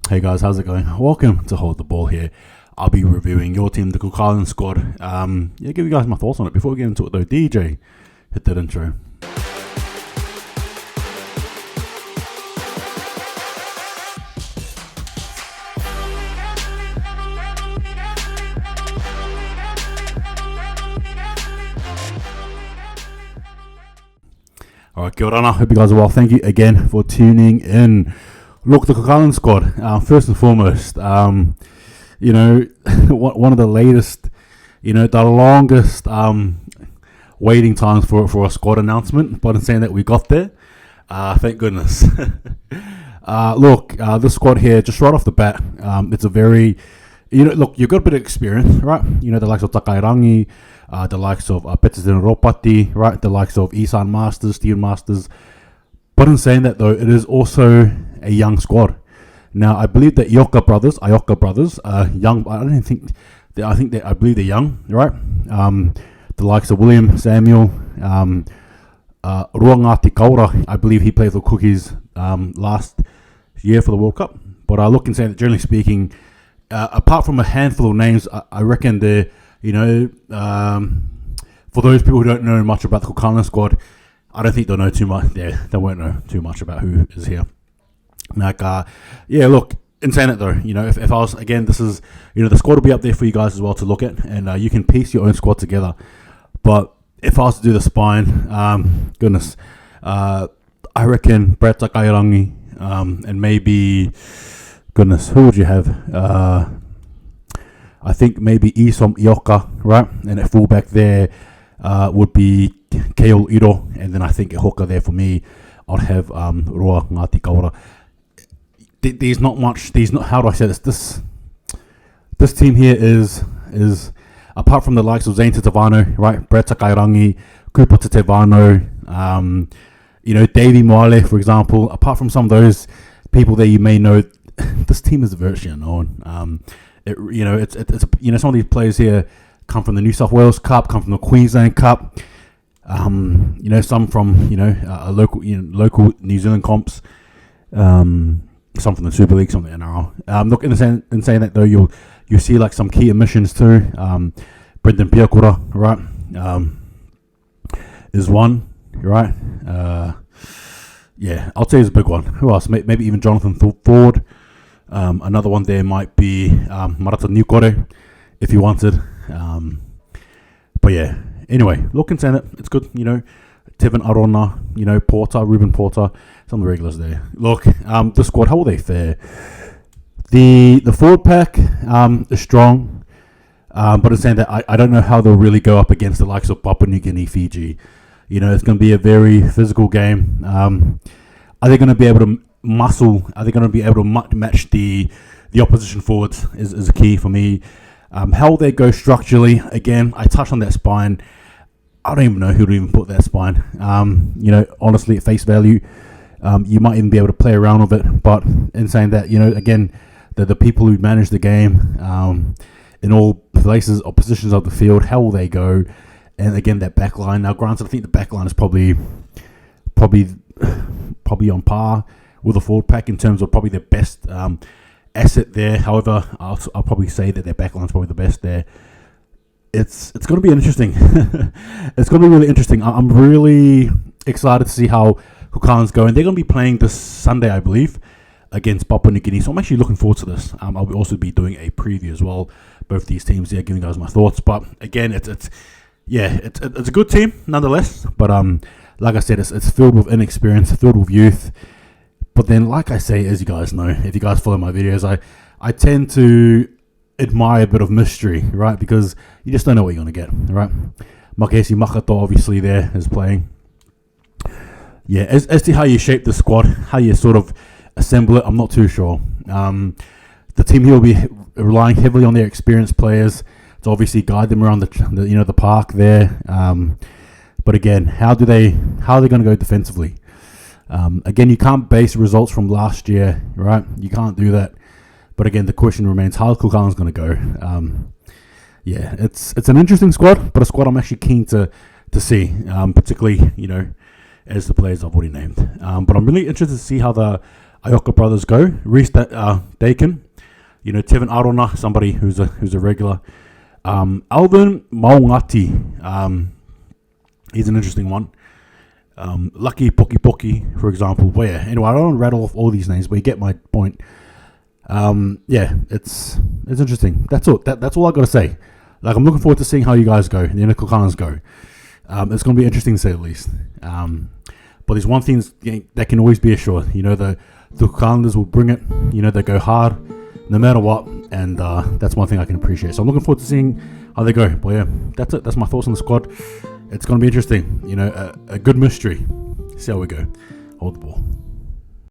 Hey guys, how's it going? Welcome to Hold the Ball here. I'll be reviewing your team, the Cook Islands squad. Give you guys my thoughts on it. Before we get into it though, DJ, hit that intro. Alright, kia ora, hope you guys are well. Thank you again for tuning in. Look, the Cook Islands squad, first and foremost, one of the latest, the longest waiting times for a squad announcement, but in saying that we got there, thank goodness. This squad here, just right off the bat, it's a very, you've got a bit of experience, right? The likes of Takairangi, the likes of Peterson Ropati, right? The likes of Isan Masters, Steven Masters. But in saying that though, it is also a young squad. Now, I believe that Ioka brothers, young. I believe they're young, right? The likes of William Samuel, Ruangati Kaura, I believe he played for KUKIS last year for the World Cup. But I look and say that generally speaking, apart from a handful of names, I reckon they're, for those people who don't know much about the Cook Islands squad, I don't think they'll know too much. They won't know too much about who is here. Look, in saying it though, if I was, again, this is, the squad will be up there for you guys as well to look at, and you can piece your own squad together. But if I was to do the spine, I reckon Brett Takairangi, and maybe, who would you have? I think maybe Isom Ioka, right? And at fullback there would be Keol Iro, and then I think at hooker there for me, I'd have Roa Ngati Kaura. There's not much. How do I say this? This team here is apart from the likes of Zane Tavano, right? Brett Takairangi, Kupa Tevano, Davey Moale, for example. Apart from some of those people that you may know, this team is virtually unknown. Some of these players here come from the New South Wales Cup, come from the Queensland Cup. Some from local New Zealand comps. Some from the Super League, some from the NRL. Look, in saying that though, you'll see like some key omissions too. Brendan Piakura, right, is one, right. I'll say he's a big one. Who else? Maybe even Jonathan Ford. Another one there might be Marata Nukore, if you wanted. Anyway, look and saying it, it's good. Tevin Arona, Porter, Ruben Porter, some of the regulars there. Look, the squad, how will they fare? The forward pack is strong, but in saying that, I don't know how they'll really go up against the likes of Papua New Guinea, Fiji. It's going to be a very physical game. Are they going to be able to muscle? Are they going to be able to match the opposition forwards is a key for me. How they go structurally, again, I touched on that spine. I don't even know who to even put that spine. Honestly, at face value, you might even be able to play around with it. But in saying that, again, the people who manage the game in all places or positions of the field, how will they go? And again, that back line. Now, granted, I think the back line is probably on par with the forward pack in terms of probably the best asset there. However, I'll probably say that their back line is probably the best there. It's going to be interesting. It's going to be really interesting. I'm really excited to see how Cook Islands go, and they're going to be playing this Sunday, I believe, against Papua New Guinea. So I'm actually looking forward to this. I'll also be doing a preview as well. Both these teams, giving you guys my thoughts. But again, it's a good team nonetheless. But like I said, it's filled with inexperience, filled with youth. But then, like I say, as you guys know, if you guys follow my videos, I tend to admire a bit of mystery, right? Because you just don't know what you're going to get, right? Makesi Makato obviously there is playing. Yeah, as to how you shape the squad, how you sort of assemble it, I'm not too sure. The team here will be relying heavily on their experienced players to obviously guide them around the park there. But again, how are they going to go defensively? Again, you can't base results from last year, right? You can't do that. But again, the question remains, how is Cook Islands going to go? It's an interesting squad, but a squad I'm actually keen to see, particularly, as the players I've already named. But I'm really interested to see how the Ioka brothers go. Reese Dakin, Tevin Arona, somebody who's a regular. Alvin Maungati, he's an interesting one. Lucky Poki Poki, for example. But yeah, anyway, I don't want to rattle off all these names, but you get my point. Yeah, it's interesting. That's all. That's all I got to say. Like, I'm looking forward to seeing how you guys go, the Kukanas go. It's going to be interesting to say the least. But there's one thing that can always be assured. The Kukanas will bring it. They go hard, no matter what, and that's one thing I can appreciate. So I'm looking forward to seeing how they go. But yeah, that's it. That's my thoughts on the squad. It's going to be interesting. A good mystery. See how we go. Hold the ball.